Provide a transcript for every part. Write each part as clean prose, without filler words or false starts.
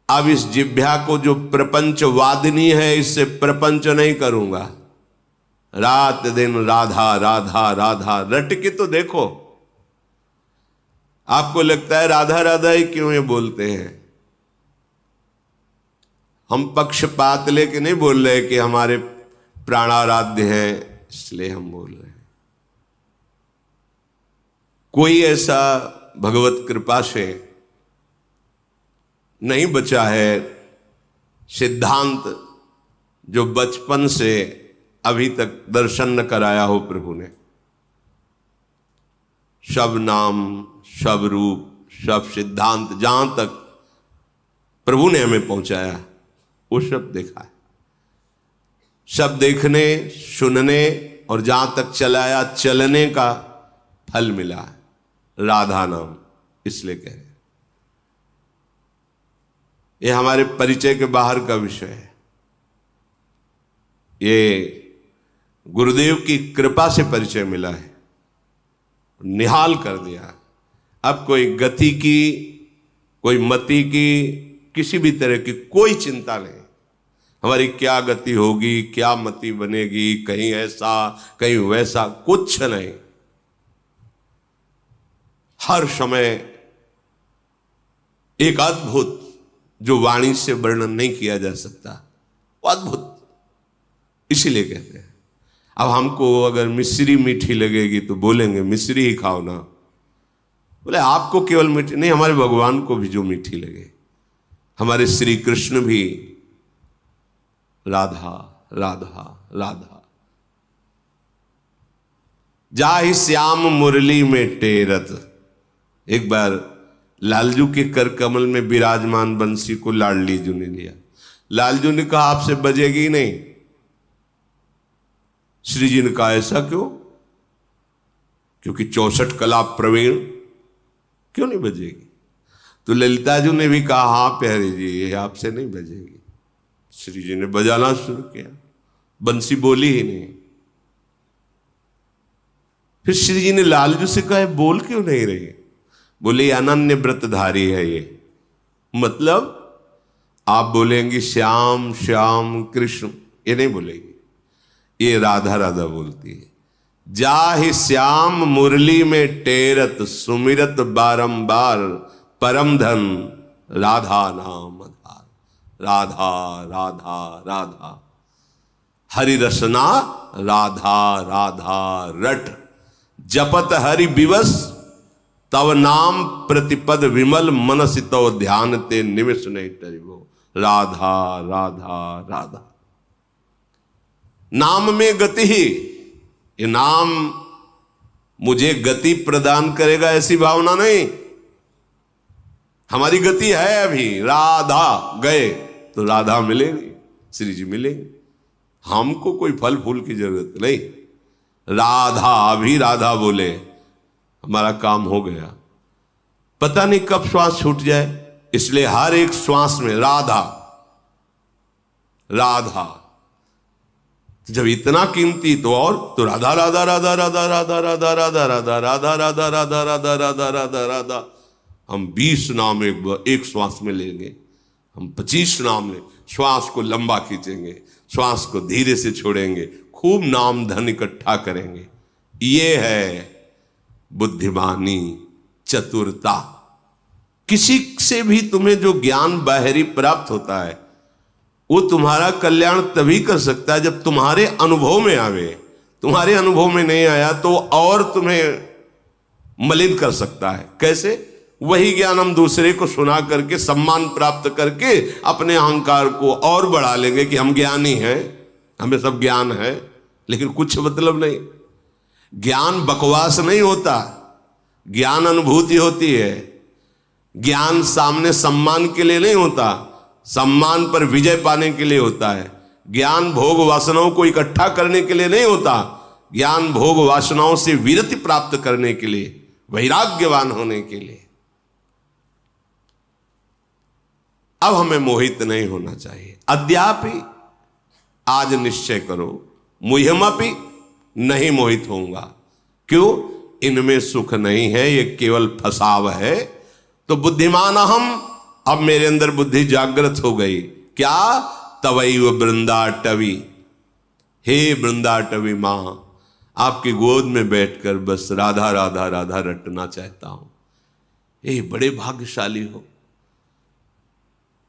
अब इस जिह्वा को जो प्रपंच वादिनी है, इससे प्रपंच नहीं करूंगा। रात दिन राधा राधा राधा रट के तो देखो। आपको लगता है राधा राधा ही क्यों ये बोलते हैं? हम पक्षपात लेके नहीं बोल रहे कि हमारे प्राणाराध्य हैं इसलिए हम बोल रहे हैं। कोई ऐसा भगवत कृपा से नहीं बचा है सिद्धांत जो बचपन से अभी तक दर्शन न कराया हो प्रभु ने। सब नाम, सब रूप, सब सिद्धांत जहां तक प्रभु ने हमें पहुंचाया वो सब देखा है। सब देखने सुनने और जहां तक चलाया चलने का फल मिला है। राधा नाम इसलिए कह रहे हैं। ये हमारे परिचय के बाहर का विषय है। ये गुरुदेव की कृपा से परिचय मिला है, निहाल कर दिया। अब कोई गति की, कोई मति की, किसी भी तरह की कोई चिंता नहीं। हमारी क्या गति होगी, क्या मति बनेगी, कहीं ऐसा कहीं वैसा, कुछ नहीं। हर समय एक अद्भुत जो वाणी से वर्णन नहीं किया जा सकता, वो अद्भुत। इसीलिए कहते हैं। अब हमको अगर मिश्री मीठी लगेगी तो बोलेंगे मिश्री ही खाओ ना। बोले आपको केवल मीठी नहीं, हमारे भगवान को भी जो मीठी लगे। हमारे श्री कृष्ण भी राधा राधा राधा। जाहि श्याम मुरली में टेरत। एक बार लालजू के कर कमल में विराजमान बंसी को लाडली जू ने लिया। लालजू ने कहा आपसे बजेगी नहीं। श्री जी ने कहा ऐसा क्यों? क्योंकि 64 कला प्रवीण, क्यों नहीं बजेगी? तो ललिताजू ने भी कहा हाँ प्यारे जी ये आपसे नहीं बजेगी। श्री जी ने बजाना शुरू किया, बंसी बोली ही नहीं। फिर श्री जी ने लालजू से कहा बोल क्यों नहीं रही? बोले अनन्य व्रतधारी है ये। मतलब आप बोलेंगी श्याम श्याम कृष्ण, ये नहीं बोलेगी, ये राधा राधा बोलती है। जाहि श्याम मुरली में टेरत सुमिरत बारंबार परम धन राधा नाम आधार। राधा राधा राधा हरि रसना राधा राधा रट। जपत हरि विवश तव नाम प्रतिपद विमल मनसि तव ध्यान ते निमिष नहीं टरिबो। राधा राधा राधा। नाम में गति ही, ये नाम मुझे गति प्रदान करेगा ऐसी भावना नहीं। हमारी गति है अभी, राधा गए तो राधा मिलेगी, श्री जी मिलेंगे। हमको कोई फल फूल की जरूरत नहीं। राधा, अभी राधा बोले हमारा काम हो गया। पता नहीं कब श्वास छूट जाए, इसलिए हर एक श्वास में राधा राधा। जब इतना कीमती तो और तो राधा राधा राधा राधा राधा राधा राधा राधा राधा राधा राधा राधा राधा राधा राधा। हम 20 नाम एक श्वास में लेंगे, हम 25 नाम ले। श्वास को लंबा खींचेंगे, श्वास को धीरे से छोड़ेंगे, खूब नाम धन इकट्ठा करेंगे। ये है बुद्धिमानी, चतुरता। किसी से भी तुम्हें जो ज्ञान बाहरी प्राप्त होता है वो तुम्हारा कल्याण तभी कर सकता है जब तुम्हारे अनुभव में आवे। तुम्हारे अनुभव में नहीं आया तो और तुम्हें मलिन कर सकता है। कैसे? वही ज्ञान हम दूसरे को सुना करके सम्मान प्राप्त करके अपने अहंकार को और बढ़ा लेंगे कि हम ज्ञानी हैं, हमें सब ज्ञान है, लेकिन कुछ मतलब नहीं। ज्ञान बकवास नहीं होता, ज्ञान अनुभूति होती है। ज्ञान सामने सम्मान के लिए नहीं होता, सम्मान पर विजय पाने के लिए होता है। ज्ञान भोग वासनाओं को इकट्ठा करने के लिए नहीं होता, ज्ञान भोग वासनाओं से विरति प्राप्त करने के लिए, वैराग्यवान होने के लिए। अब हमें मोहित नहीं होना चाहिए। अद्यापि आज निश्चय करो, मुह्यमपि नहीं मोहित होऊंगा। क्यों? इनमें सुख नहीं है, ये केवल फसाव है। तो बुद्धिमान हम अब मेरे अंदर बुद्धि जागृत हो गई। क्या? तवैव वृंदाटवी, हे वृंदाटवी मां, आपकी गोद में बैठकर बस राधा राधा राधा रटना चाहता हूं। ये बड़े भाग्यशाली हो।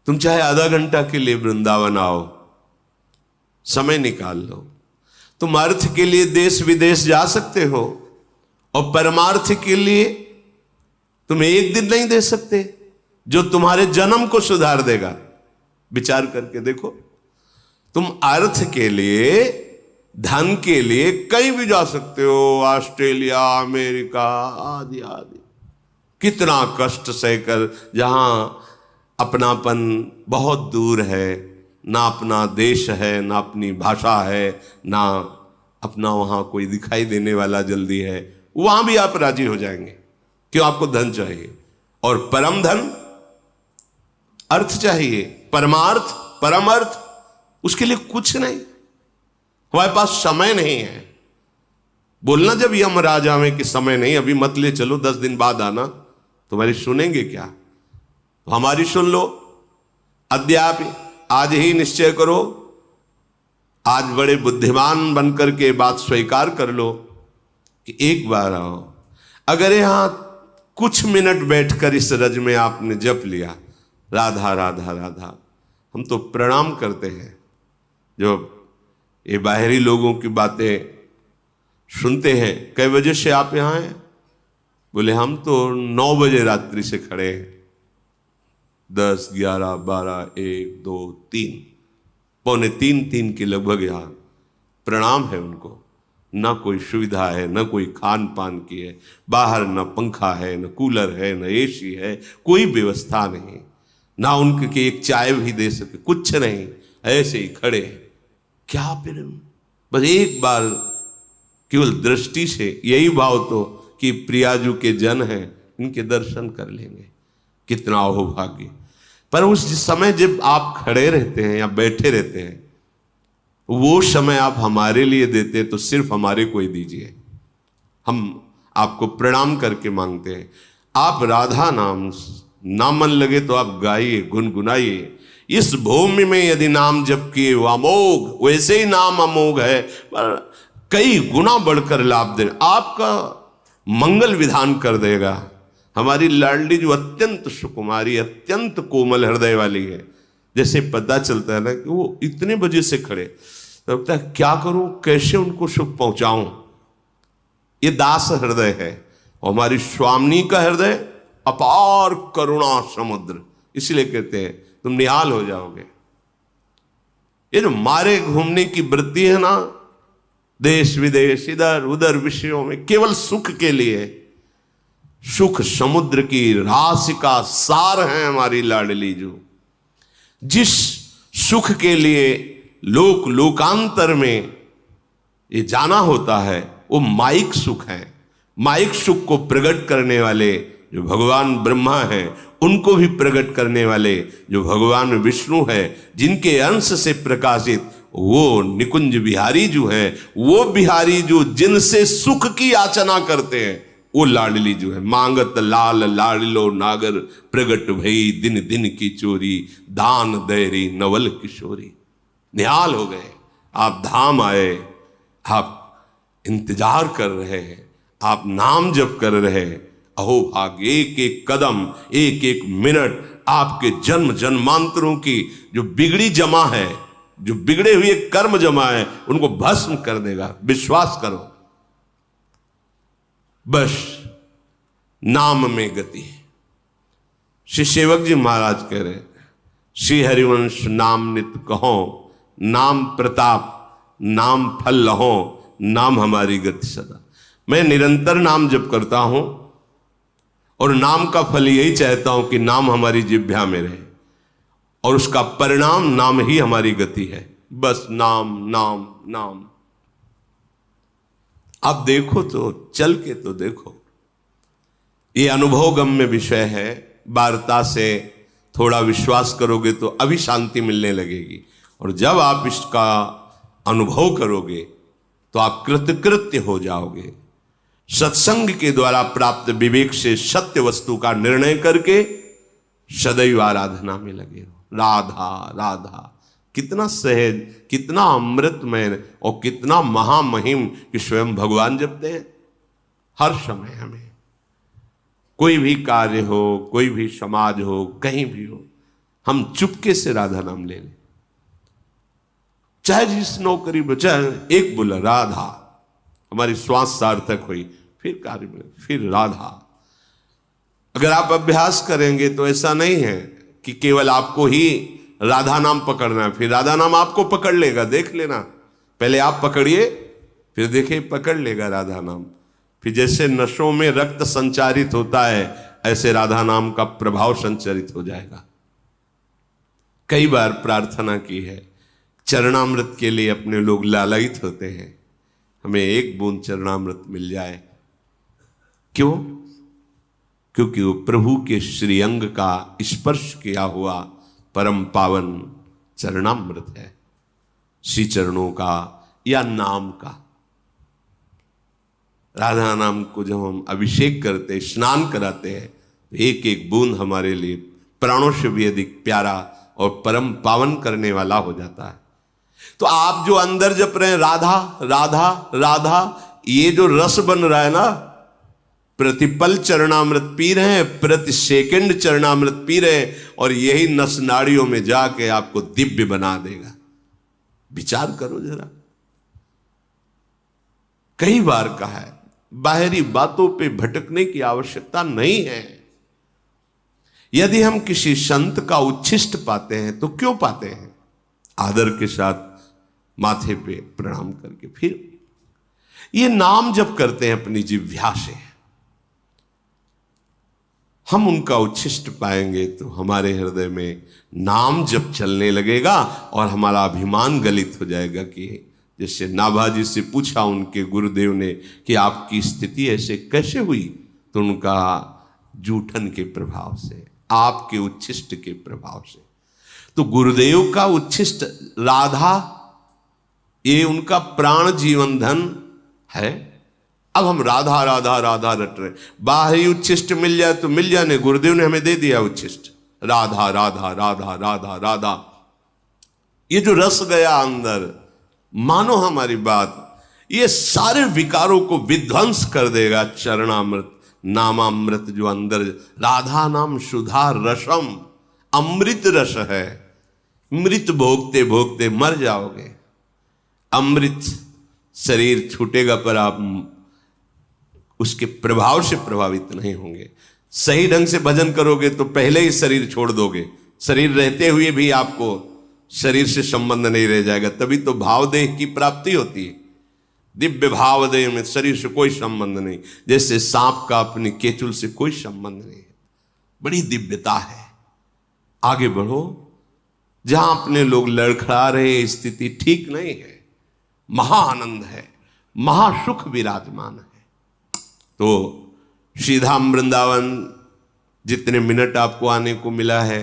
तुम चाहे आधा घंटा के लिए वृंदावन आओ, समय निकाल लो। तुम अर्थ के लिए देश विदेश जा सकते हो, और परमार्थ के लिए तुम एक दिन नहीं दे सकते जो तुम्हारे जन्म को सुधार देगा। विचार करके देखो, तुम अर्थ के लिए, धन के लिए कहीं भी जा सकते हो, ऑस्ट्रेलिया, अमेरिका आदि आदि। कितना कष्ट सहकर, जहां अपनापन बहुत दूर है, ना अपना देश है, ना अपनी भाषा है, ना अपना वहां कोई दिखाई देने वाला जल्दी है, वहां भी आप राजी हो जाएंगे। क्यों? आपको धन चाहिए, और परम धन अर्थ चाहिए, परमार्थ, परम अर्थ, उसके लिए कुछ नहीं। हमारे पास समय नहीं है। बोलना जब यमराज आवे कि समय नहीं, अभी मत ले चलो, 10 दिन बाद आना, तुम्हारी सुनेंगे क्या? हमारी सुन लो। अद्यापि, आज ही निश्चय करो, आज बड़े बुद्धिमान बनकर के बात स्वीकार कर लो कि एक बार आओ। अगर यहां कुछ मिनट बैठकर इस रज में आपने जप लिया राधा राधा राधा, हम तो प्रणाम करते हैं। जो ये बाहरी लोगों की बातें सुनते हैं, कई बजे से आप यहां हैं? बोले हम तो 9 बजे रात्रि से खड़े हैं। 10, 11, 12, 1, 2, 3, पौने 3 के लगभग यहां प्रणाम है उनको। ना कोई सुविधा है, ना कोई खान पान की है, बाहर ना पंखा है, ना कूलर है, ना एसी है, कोई व्यवस्था नहीं, ना उनके एक चाय भी दे सके, कुछ नहीं, ऐसे ही खड़े। क्या फिर बस एक बार केवल दृष्टि से यही भाव तो कि प्रियाजू के जन हैं, इनके दर्शन कर लेंगे, कितना अहोभाग्य। पर उस समय जब आप खड़े रहते हैं या बैठे रहते हैं, वो समय आप हमारे लिए देते तो सिर्फ हमारे को ही दीजिए। हम आपको प्रणाम करके मांगते हैं। आप राधा नाम ना मन लगे तो आप गाइए, गुनगुनाइए। इस भूमि में यदि नाम जप किए वो अमोघ, वैसे ही नाम अमोघ है, पर कई गुना बढ़कर लाभ दे, आपका मंगल विधान कर देगा। हमारी लाडली जो अत्यंत सुकुमारी, अत्यंत कोमल हृदय वाली है, जैसे पता चलता है ना कि वो इतने बजे से खड़े, तो लगता है क्या करूं, कैसे उनको सुख पहुंचाऊं। ये दास हृदय है, और हमारी स्वामिनी का हृदय अपार करुणा समुद्र। इसलिए कहते हैं तुम निहाल हो जाओगे। ये जो मारे घूमने की वृत्ति है ना, देश विदेश इधर उधर विषयों में, केवल सुख के लिए, सुख समुद्र की राशि का सार है हमारी लाडली। जो जिस सुख के लिए लोक लोकांतर में ये जाना होता है, वो माइक सुख है। माइक सुख को प्रकट करने वाले जो भगवान ब्रह्मा हैं, उनको भी प्रकट करने वाले जो भगवान विष्णु है, जिनके अंश से प्रकाशित वो निकुंज बिहारी जो हैं, वो बिहारी जो जिनसे सुख की याचना करते हैं, वो लाडली जो है। मांगत लाल लाडलो नागर, प्रगट भई दिन दिन की चोरी, दान दैरी नवल किशोरी। निहाल हो गए, आप धाम आए, आप इंतजार कर रहे हैं, आप नाम जप कर रहे हैं। अहो भाग्य, एक एक कदम, एक एक मिनट आपके जन्म जन्मांतरों की जो बिगड़ी जमा है, जो बिगड़े हुए कर्म जमा है, उनको भस्म कर देगा। विश्वास करो, बस नाम में गति। श्री सेवक जी महाराज कह रहे, श्री हरिवंश नाम नित कहो, नाम प्रताप नाम फल लहो, नाम हमारी गति सदा। मैं निरंतर नाम जप करता हूं, और नाम का फल यही चाहता हूं कि नाम हमारी जिह्वा में रहे, और उसका परिणाम नाम ही हमारी गति है। बस नाम नाम नाम। आप देखो तो, चल के तो देखो। ये अनुभव गम्य विषय है। वार्ता से थोड़ा विश्वास करोगे तो अभी शांति मिलने लगेगी, और जब आप इसका अनुभव करोगे तो आप कृतकृत्य हो जाओगे। सत्संग के द्वारा प्राप्त विवेक से सत्य वस्तु का निर्णय करके सदैव आराधना में लगे रहो। राधा राधा, कितना सहज, कितना अमृतमय और कितना महामहिम कि स्वयं भगवान जपते हैं हर समय। हमें कोई भी कार्य हो, कोई भी समाज हो, कहीं भी हो, हम चुपके से राधा नाम ले लें। चाहे जिस नौकरी में, चाहे एक बोला राधा, हमारी श्वास सार्थक हुई, फिर कार्य में, फिर राधा। अगर आप अभ्यास करेंगे तो ऐसा नहीं है कि केवल आपको ही राधा नाम पकड़ना है, फिर राधा नाम आपको पकड़ लेगा। देख लेना, पहले आप पकड़िए, फिर देखिए पकड़ लेगा राधा नाम। फिर जैसे नशों में रक्त संचारित होता है, ऐसे राधा नाम का प्रभाव संचारित हो जाएगा। कई बार प्रार्थना की है, चरणामृत के लिए अपने लोग लालायित होते हैं, हमें एक बूंद चरणामृत मिल जाए। क्यों? क्योंकि वो प्रभु के श्रीअंग का स्पर्श किया हुआ परम पावन चरणामृत है, श्री चरणों का या नाम का। राधा नाम को जब हम अभिषेक करते, स्नान कराते हैं, तो एक एक बूंद हमारे लिए प्राणों से भी अधिक प्यारा और परम पावन करने वाला हो जाता है। तो आप जो अंदर जप रहे हैं राधा राधा राधा, ये जो रस बन रहा है ना, प्रतिपल चरणामृत पी रहे हैं, प्रति सेकंड चरणामृत पी रहे हैं, और यही नस नाड़ियों में जाके आपको दिव्य बना देगा। विचार करो जरा। कई बार कहा है, बाहरी बातों पे भटकने की आवश्यकता नहीं है। यदि हम किसी संत का उच्छिष्ट पाते हैं तो क्यों पाते हैं? आदर के साथ माथे पे प्रणाम करके, फिर ये नाम जप करते हैं अपनी जिह्वा से। हम उनका उच्छिष्ट पाएंगे तो हमारे हृदय में नाम जप चलने लगेगा और हमारा अभिमान गलित हो जाएगा। कि जैसे नाभाजी से पूछा उनके गुरुदेव ने कि आपकी स्थिति ऐसे कैसे हुई, तो उनका जूठन के प्रभाव से, आपके उच्छिष्ट के प्रभाव से। तो गुरुदेव का उच्छिष्ट राधा, ये उनका प्राण जीवन धन है। अब हम राधा राधा राधा रट रहे, बाहरी उच्छिष्ट मिल जाए तो मिल जाने, गुरुदेव ने हमें दे दिया उच्छिष्ट, राधा राधा राधा राधा राधा। ये जो रस गया अंदर, मानो हमारी बात, ये सारे विकारों को विध्वंस कर देगा। चरणामृत नामामृत जो अंदर, राधा नाम सुधा रसम, अमृत रस है। मृत भोगते भोगते मर जाओगे। अमृत शरीर छूटेगा पर आप उसके प्रभाव से प्रभावित नहीं होंगे। सही ढंग से भजन करोगे तो पहले ही शरीर छोड़ दोगे। शरीर रहते हुए भी आपको शरीर से संबंध नहीं रह जाएगा, तभी तो भावदेह की प्राप्ति होती है। दिव्य भावदेह में शरीर से कोई संबंध नहीं, जैसे सांप का अपनी केचुल से कोई संबंध नहीं है। बड़ी दिव्यता है। आगे बढ़ो। जहां अपने लोग लड़खड़ा रहे, स्थिति ठीक नहीं है, महाआनंद है, महासुख विराजमान है। तो सीधा वृंदावन जितने मिनट आपको आने को मिला है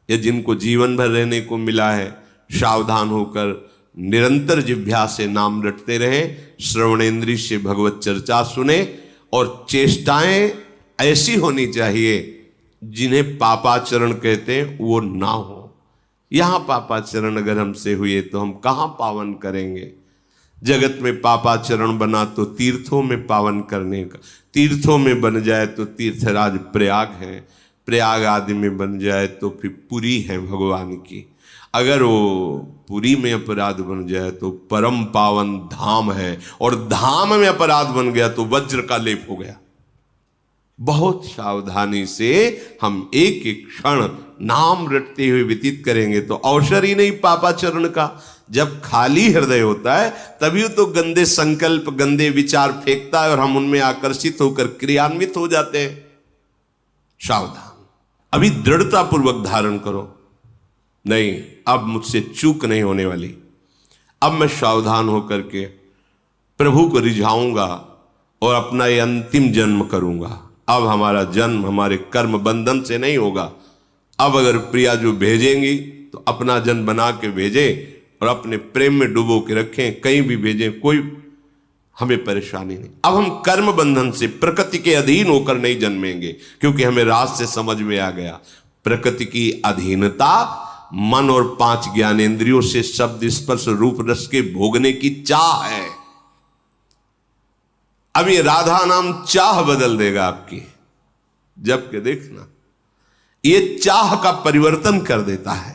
या जिनको जीवन भर रहने को मिला है, सावधान होकर निरंतर जिह्वा से नाम रटते रहे, श्रवणेन्द्रिय से भगवत चर्चा सुने, और चेष्टाएं ऐसी होनी चाहिए जिन्हें पापाचरण कहते हैं वो ना हो। यहां पापाचरण अगर हमसे हुए तो हम कहां पावन करेंगे? जगत में पापाचरण बना तो तीर्थों में पावन करने का, तीर्थों में बन जाए तो तीर्थराज प्रयाग है, प्रयाग आदि में बन जाए तो फिर पुरी है भगवान की। अगर वो पुरी में अपराध बन जाए तो परम पावन धाम है, और धाम में अपराध बन गया तो वज्र का लेप हो गया। बहुत सावधानी से हम एक एक क्षण नाम रटते हुए व्यतीत करेंगे तो अवसर ही नहीं पापाचरण का। जब खाली हृदय होता है तभी तो गंदे संकल्प, गंदे विचार फेंकता है और हम उनमें आकर्षित होकर क्रियान्वित हो जाते हैं। सावधान, अभी दृढ़ता पूर्वक धारण करो। नहीं, अब मुझसे चूक नहीं होने वाली। अब मैं सावधान होकर के प्रभु को रिझाऊंगा और अपना ये अंतिम जन्म करूंगा। अब हमारा जन्म हमारे कर्म बंधन से नहीं होगा। अब अगर प्रिया जो भेजेंगी तो अपना जन्म बना के भेजे और अपने प्रेम में डुबो के रखें, कहीं भी भेजें, कोई हमें परेशानी नहीं। अब हम कर्म बंधन से प्रकृति के अधीन होकर नहीं जन्मेंगे, क्योंकि हमें राज से समझ में आ गया प्रकृति की अधीनता, मन और 5 ज्ञानेंद्रियों से शब्द स्पर्श रूप रस के भोगने की चाह है। अब ये राधा नाम चाह बदल देगा आपकी, जबकि देखना ये चाह का परिवर्तन कर देता है।